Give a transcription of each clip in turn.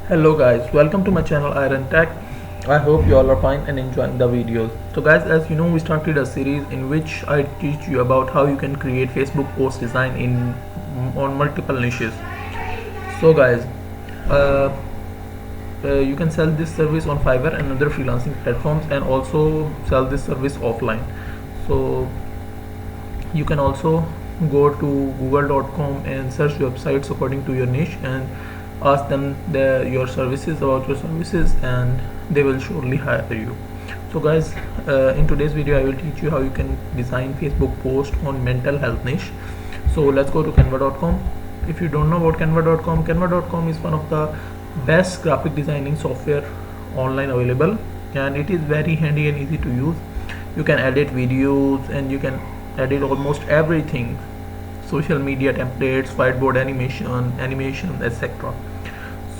Hello guys, welcome to my channel Iron Tech. I hope you all are fine and enjoying the videos. So guys, as you know, we started a series in which I teach you about how you can create Facebook post design on multiple niches. So guys, uh, you can sell this service on Fiverr and other freelancing platforms, and also sell this service offline. So you can also go to google.com and search websites according to your niche and ask them your services about your services, and they will surely hire you. So guys, in today's video I will teach you how you can design Facebook post on mental health niche. So let's go to canva.com. If you don't know about canva.com is one of the best graphic designing software online available, and it is very handy and easy to use. You can edit videos and you can edit almost everything: social media templates, whiteboard animation, etc.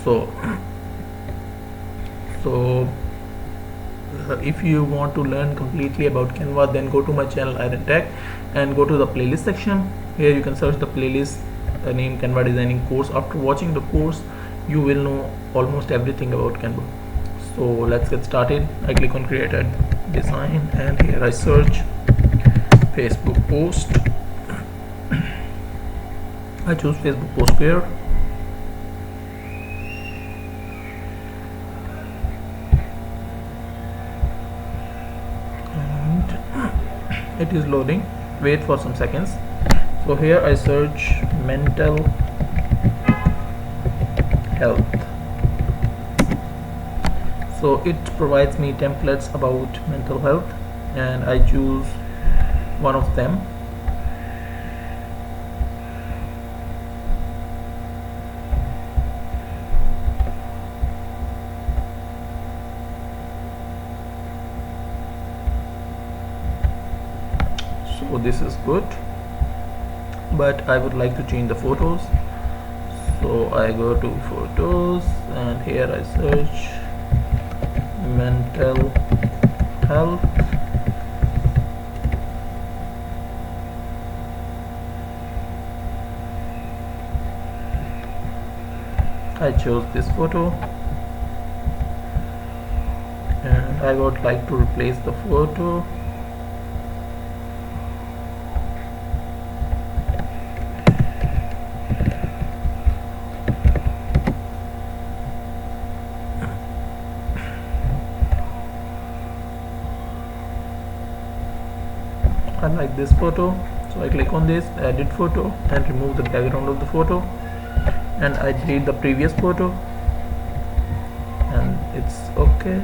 So if you want to learn completely about Canva, then go to my channel Iron Tech and go to the playlist section. Here you can search the playlist name Canva designing course. After watching the course, you will know almost everything about Canva. So let's get started. I click on create a design, and here I search Facebook post. I choose Facebook post here. And it is loading. Wait for some seconds. So here I search mental health. So it provides me templates about mental health, and I choose one of them. So this is good, but I would like to change the photos. So I go to photos, and here I search mental health. I chose this photo, and I would like to replace the photo. I like this photo, so I click on this edit photo and remove the background of the photo, and I delete the previous photo, and it's okay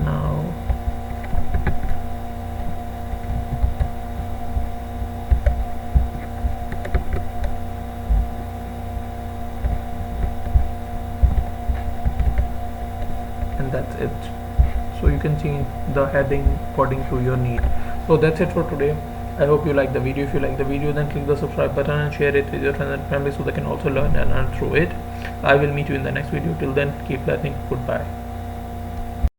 now. And that's it. So you can change the heading according to your need. So that's it for today. I hope you like the video. If you like the video, then click the subscribe button and share it with your friends and family so they can also learn and earn through it. I will meet you in the next video. Till then, keep learning. Goodbye.